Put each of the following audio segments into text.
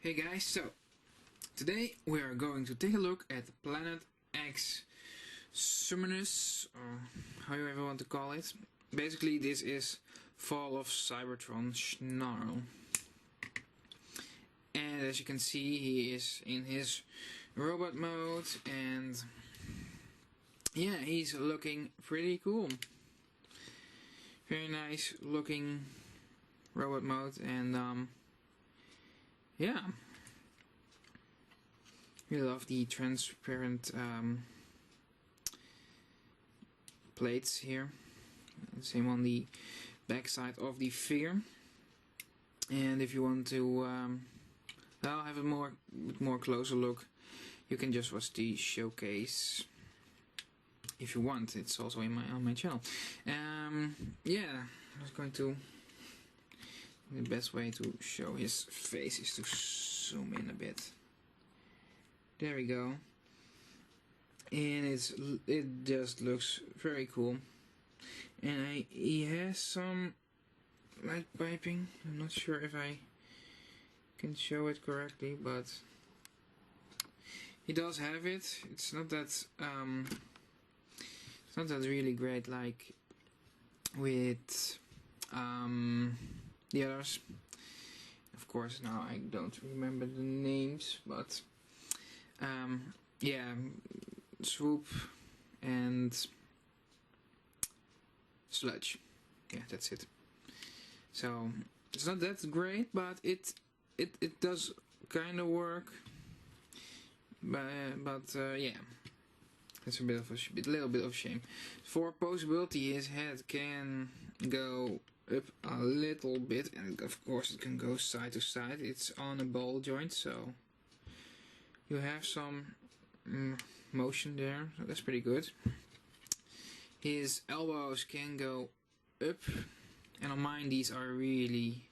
Hey guys, so today we are going to take a look at Planet X Summanus, or however you want to call it. Basically this is Fall of Cybertron Snarl. And as you can see, he is in his robot mode, and yeah, he's looking pretty cool. Very nice looking robot mode, and yeah, we love the transparent plates here. Same on the back side of the figure. And if you want to have a more closer look, you can just watch the showcase if you want. It's also on my channel. Yeah, I was going to. The best way to show his face is to zoom in a bit. There we go. And it just looks very cool. And he has some light piping. I'm not sure if I can show it correctly, but he does have it. It's not that really great like with the others. Of course, now I don't remember the names, but yeah, Swoop and Sludge. Yeah, that's it. So it's not that great, but it does kind of work. But yeah, it's a little bit of a shame. For posability, his head can go up a little bit, and of course it can go side to side. It's on a ball joint, so you have some motion there, so that's pretty good. His elbows can go up, and on mine these are really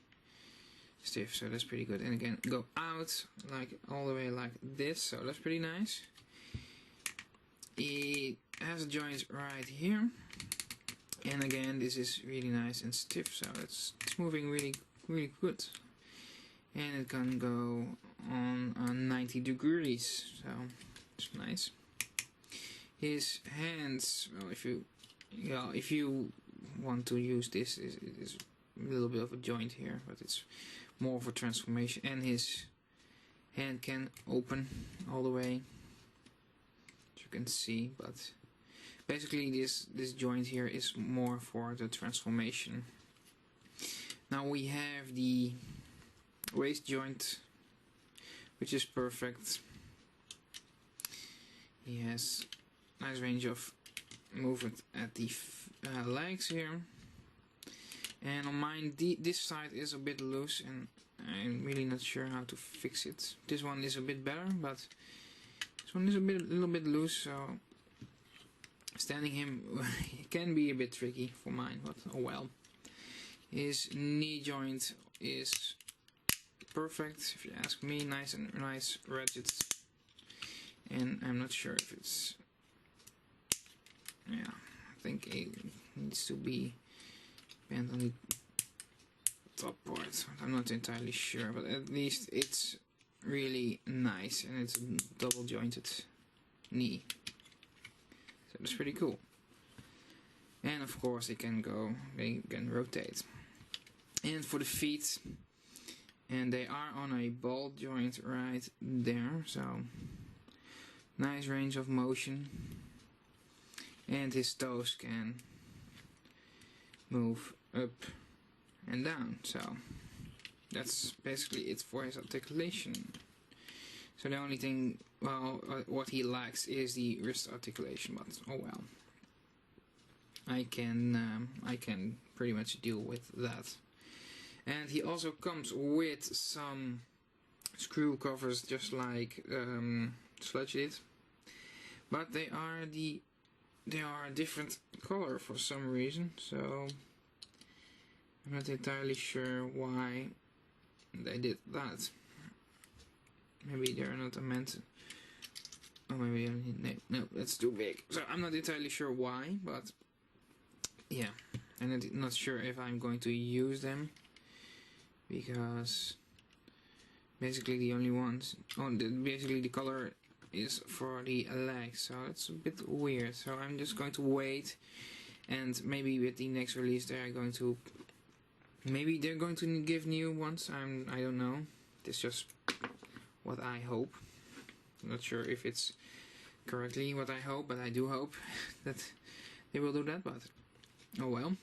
stiff, so that's pretty good. And again, go out like all the way like this, so that's pretty nice. It has a joint right here. And again, this is really nice and stiff, so it's moving really good. And it can go on 90 degrees, so it's nice. His hands, well, if you want to use this, it is a little bit of a joint here, but it's more for transformation. And his hand can open all the way, as you can see, but basically this joint here is more for the transformation. Now we have the waist joint, which is perfect. He has nice range of movement at the legs here. And on mine, this side is a bit loose, and I'm really not sure how to fix it. This one is a bit better, but this one is a little bit loose, so standing him can be a bit tricky for mine, but oh well. His knee joint is perfect, if you ask me. Nice ratchets, and I'm not sure if it's, yeah, I think it needs to be bent on the top part. I'm not entirely sure, but at least it's really nice, and it's a double jointed knee. So that's pretty cool. And of course they can rotate. And for the feet, and they are on a ball joint right there, so nice range of motion. And his toes can move up and down, so that's basically it for his articulation. So the only thing, well, what he lacks is the wrist articulation, but oh well. I can pretty much deal with that. And he also comes with some screw covers, just like Sludge did, but they are a different color for some reason. So I'm not entirely sure why they did that. Maybe they're not meant to. Oh, maybe no, that's too big. So I'm not entirely sure why, but yeah, and I'm not sure if I'm going to use them, because basically the only ones. Basically the color is for the legs, so it's a bit weird. So I'm just going to wait, and maybe with the next release they're going to give new ones. I don't know. It's just what I hope. I'm not sure if it's correctly what I hope, but I do hope that they will do that. But oh well.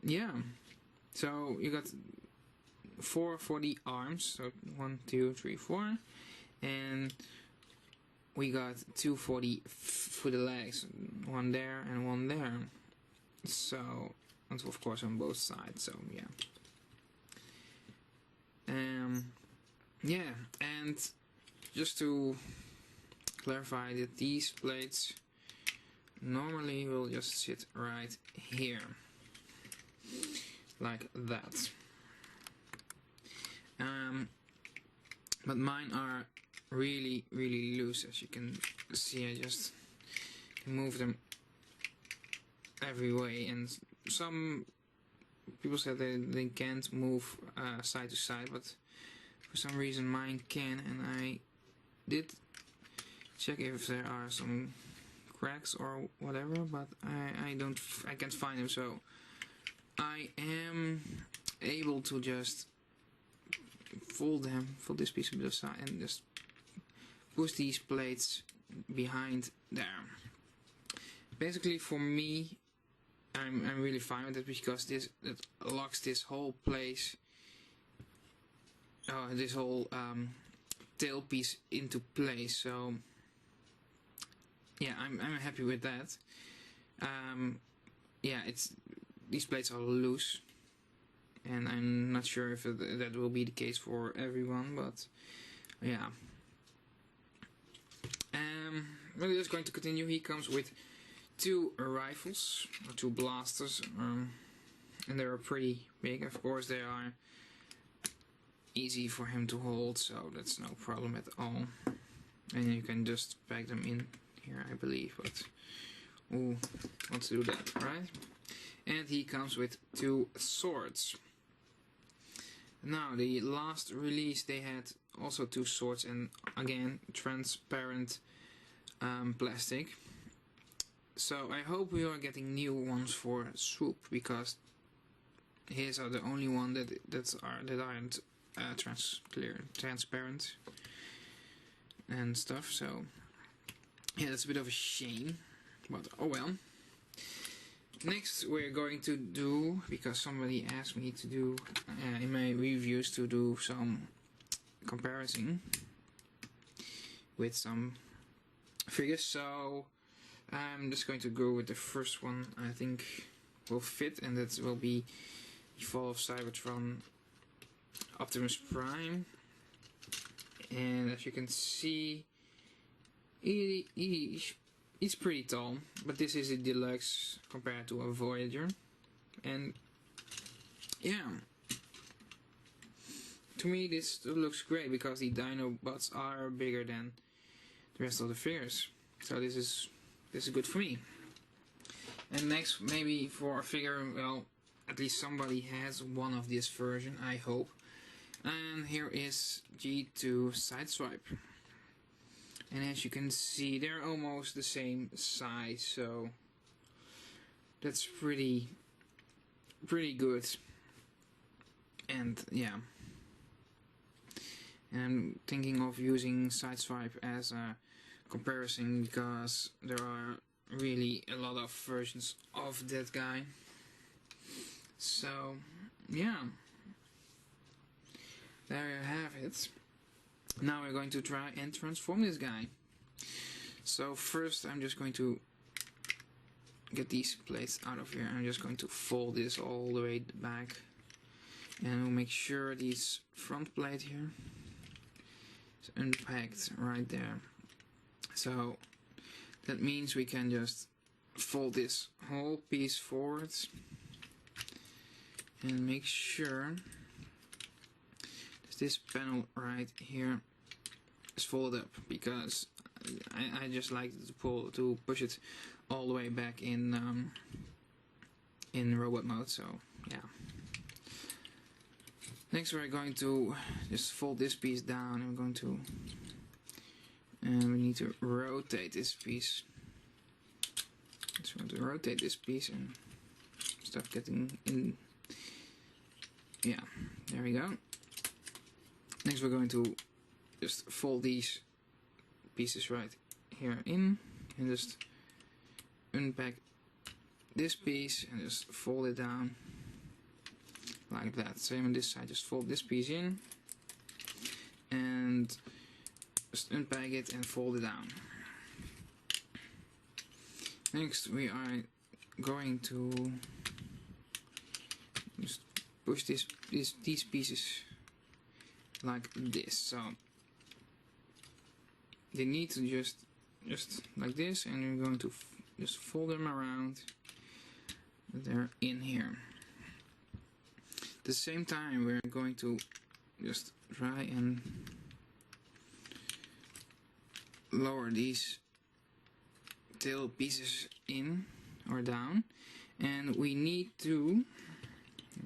Yeah. So you got 4 for the arms. So 1, 2, 3, 4, and we got 2 for the legs. 1 there and 1 there. So, and of course on both sides. So yeah. Yeah, and just to clarify that these plates normally will just sit right here, like that. But mine are really loose, as you can see. I just move them every way, and some people said they can't move side to side, but for some reason mine can, and I did check if there are some cracks or whatever, but I can't find them, so I am able to just fold this piece of the side and just push these plates behind there. Basically for me, I'm really fine with it, because it locks this whole place, this whole tail piece into place. So yeah, I'm happy with that. Yeah, these plates are loose, and I'm not sure if that will be the case for everyone, but yeah. We're just going to continue. He comes with 2 rifles, or 2 blasters, and they are pretty big. Of course, they are easy for him to hold, so that's no problem at all. And you can just pack them in here, I believe, but who wants to do that, right? And he comes with 2 swords. Now, the last release they had also 2 swords, and again transparent plastic. So I hope we are getting new ones for Swoop, because his are the only one that aren't transparent and stuff. So yeah, that's a bit of a shame, but oh well. Next we're going to do, because somebody asked me to do in my reviews, to do some comparison with some figures, so I'm just going to go with the first one I think will fit, and that will be the Fall of Cybertron Optimus Prime. And as you can see, he's pretty tall, but this is a deluxe compared to a Voyager. And yeah, to me this looks great, because the Dinobots are bigger than the rest of the figures. So this is good for me. And next, maybe for a figure, well, at least somebody has one of this version, I hope. And here is G2 Sideswipe. And as you can see, they're almost the same size, so that's pretty good. And yeah, and I'm thinking of using Sideswipe as a comparison, because there are really a lot of versions of that guy. So yeah, there you have it. Now we're going to try and transform this guy. So first I'm just going to get these plates out of here. I'm just going to fold this all the way back, and we'll make sure this front plate here is unpacked right there. So that means we can just fold this whole piece forward and make sure that this panel right here is folded up, because I just like to push it all the way back in robot mode. So yeah, Next we're going to just fold this piece down, and we're going to, and we need to rotate this piece. So we're going to rotate this piece and start getting in. Yeah, there we go. Next we're going to just fold these pieces right here in, and just unpack this piece and just fold it down like that. Same on this side, just fold this piece in and just unpack it and fold it down. Next we are going to just push these pieces like this. So they need to just like this, and you're going to just fold them around. They're in here. At the same time, we're going to just try and lower these tail pieces in or down, and we need to,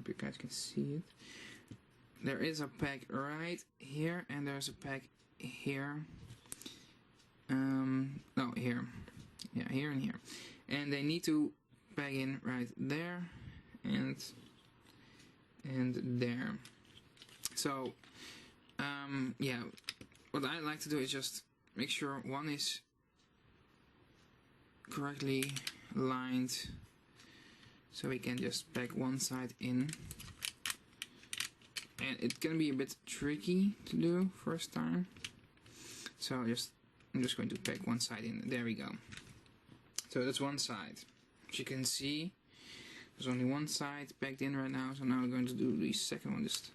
if you guys can see it, there is a peg right here and there's a peg here. No, here. Yeah, here and here. And they need to peg in right there and there. So, yeah, what I like to do is just make sure one is correctly aligned, so we can just peg one side in. And it can be a bit tricky to do first time. So I'm just going to peg one side in. There we go. So that's one side. As you can see, there's only one side pegged in right now. So now we're going to do the second one. Just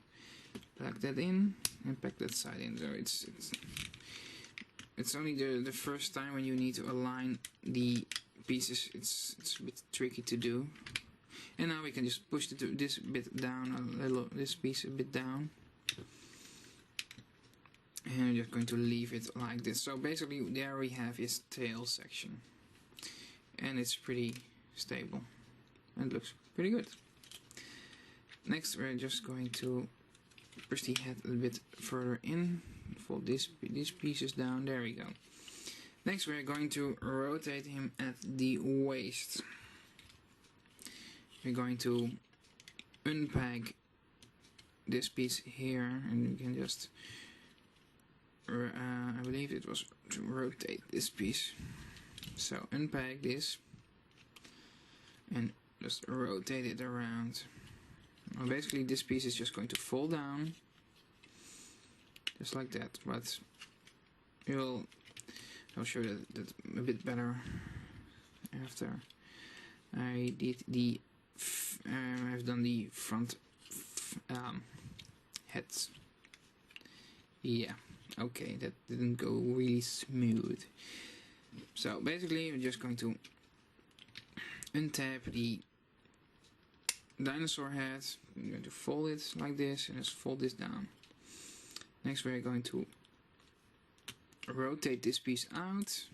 plug that in and peg that side in. So it's only the first time when you need to align the pieces. It's a bit tricky to do. And now we can just push this bit down a little, this piece a bit down. And I'm just going to leave it like this. So basically there we have his tail section. And it's pretty stable. And it looks pretty good. Next we're just going to push the head a little bit further in. Fold these pieces down. There we go. Next we're going to rotate him at the waist. We're going to unpack this piece here, and you can just, I believe it was to rotate this piece. So unpack this and just rotate it around. Well, basically this piece is just going to fall down, just like that, but I'll show you that a bit better after I did the I've done the front heads. Yeah, okay, that didn't go really smooth. So basically we're just going to untap the dinosaur head. I'm going to fold it like this and just fold this down. Next we're going to rotate this piece out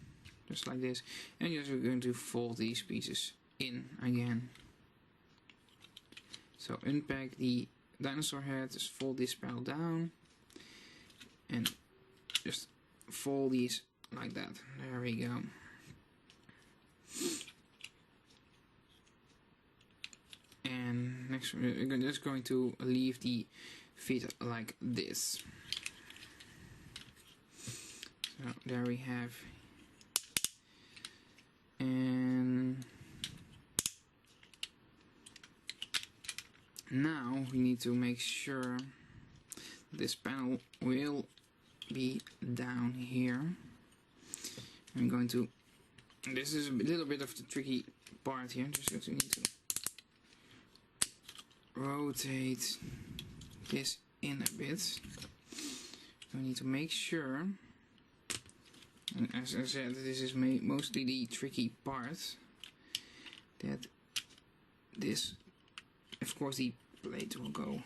just like this, and just we're going to fold these pieces in again. So unpack the dinosaur head, just fold this panel down and just fold these like that. There we go. And next we're just going to leave the feet like this. So there we have. And now we need to make sure this panel will be down here. I'm going to, this is a little bit of the tricky part here, just because we need to rotate this in a bit. So we need to make sure, and as I said, this is mostly the tricky part, that this, of course the plate will go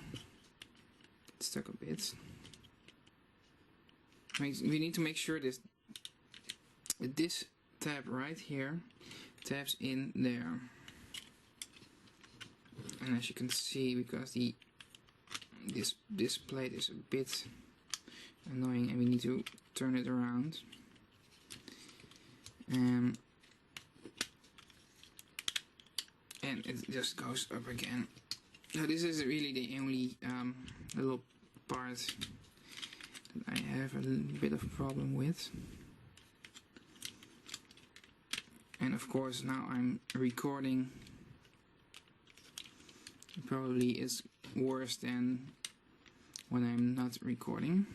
stuck a bit. We need to make sure this tab right here taps in there. And as you can see, because the this plate is a bit annoying, and we need to turn it around. And it just goes up again. So this is really the only little part that I have a bit of a problem with. And of course now I'm recording. It probably is worse than when I'm not recording.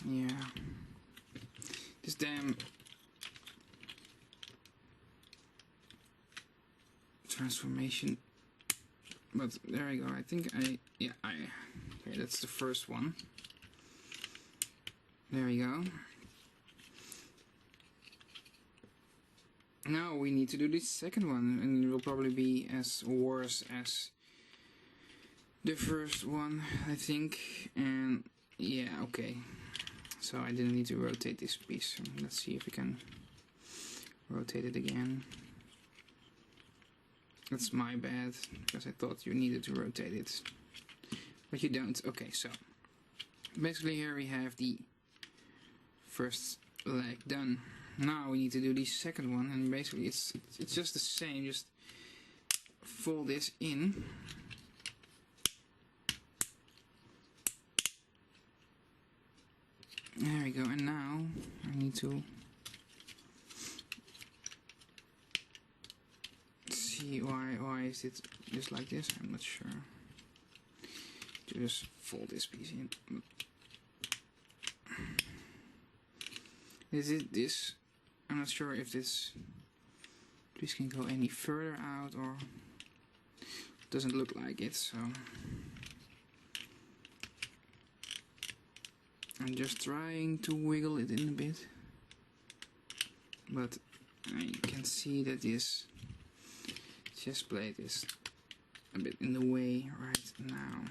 Yeah, this damn transformation. But there we go. I think okay, that's the first one. There we go. Now we need to do the second one, and it will probably be as worse as the first one, I think. And yeah, okay. So I didn't need to rotate this piece. Let's see if we can rotate it again. That's my bad, because I thought you needed to rotate it. But you don't. Okay, so basically here we have the first leg done. Now we need to do the second one, and basically it's just the same. Just fold this in. There we go, and now I need to see why is it just like this. I'm not sure. Just fold this piece in. Is it this? I'm not sure if this piece can go any further out, or doesn't look like it, so I'm just trying to wiggle it in a bit, but I can see that this chest plate is a bit in the way right now.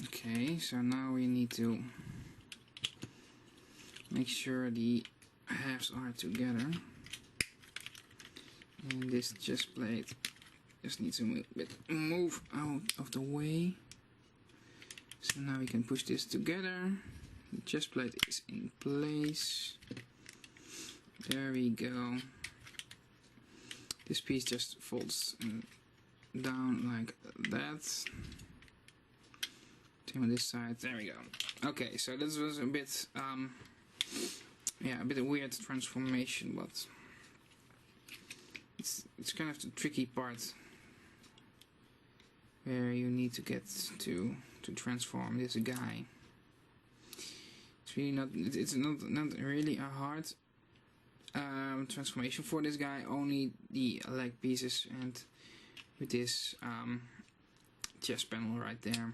Okay, so now we need to make sure the halves are together. And this chest plate just needs to move out of the way. So now we can push this together. The chest plate is in place. There we go. This piece just folds down like that. Same on this side. There we go. Okay, so this was a bit, yeah, a bit of weird transformation, but it's kind of the tricky part where you need to get to transform this guy. It's really not. It's not really a hard transformation for this guy. Only the leg pieces and with this chest panel right there.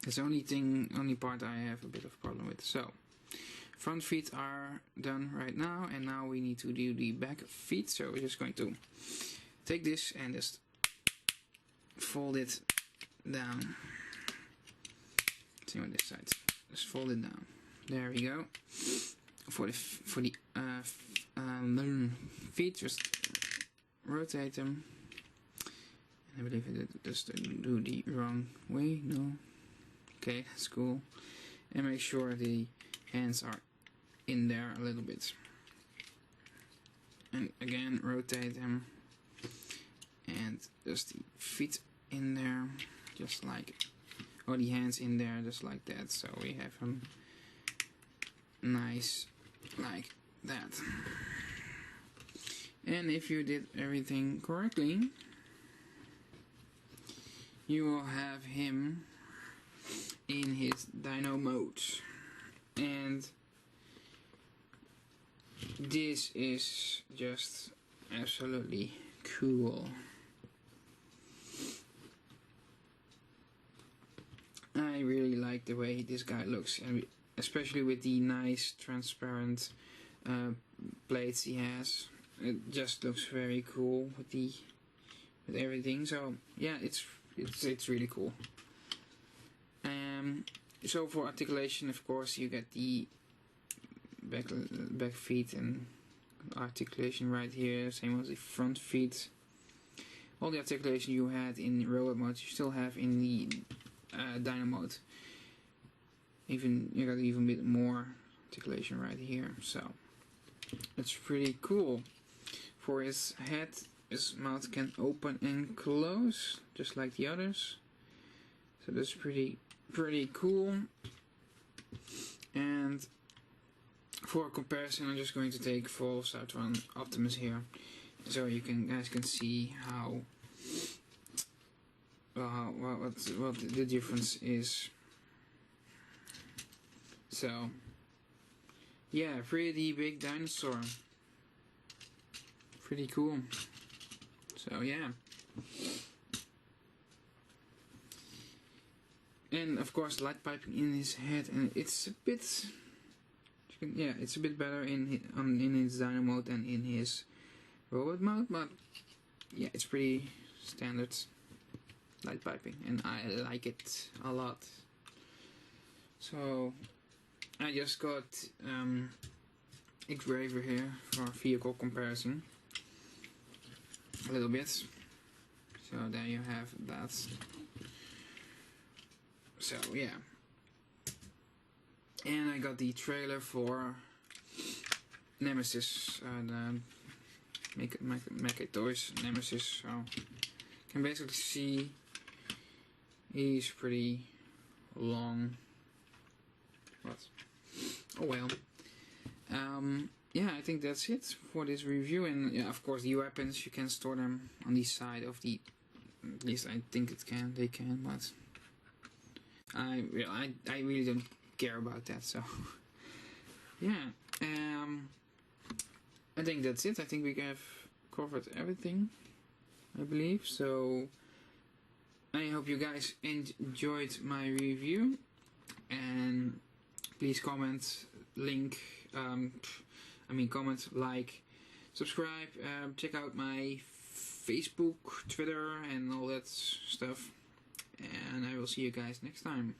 That's the only part I have a bit of problem with. So front feet are done right now, and now we need to do the back feet. So we're just going to take this and just fold it down. Same on this side. Just fold it down. There we go. For the feet, just rotate them. I believe it just do the wrong way. No. Okay, that's cool. And make sure the hands are in there a little bit. And again, rotate them. And just the feet in there, just like, or the hands in there, just like that. So we have them nice, like that. And if you did everything correctly, you will have him in his dino mode. And this is just absolutely cool. I really like the way this guy looks, and especially with the nice transparent plates he has. It just looks very cool with everything. So yeah, it's it's really cool. So for articulation, of course, you get the back feet and articulation right here, same as the front feet. All the articulation you had in robot mode, you still have in the Dino mode. You got even a bit more articulation right here, so it's pretty cool. For his head, his mouth can open and close, just like the others. So that's pretty cool. And for comparison, I'm just going to take full Cybertron Optimus here, so you guys can see how what the difference is. So yeah, pretty big dinosaur. Pretty cool. So yeah. And of course light piping in his head, and it's a bit it's a bit better in his Dino mode than in his robot mode, but yeah, it's pretty standard light piping and I like it a lot. So I just got engraver here for vehicle comparison a little bit. So there you have that. So yeah, and I got the trailer for Nemesis, the Mecha Toys Nemesis. So you can basically see he's pretty long. What? Oh well. Yeah, I think that's it for this review. And yeah, of course, the weapons, you can store them on the side of the. At least I think they can, but I really don't care about that. So yeah, I think that's it. I think we have covered everything, I believe. So I hope you guys enjoyed my review, and please comment, comment, like, subscribe, check out my Facebook, Twitter, and all that stuff. And I will see you guys next time.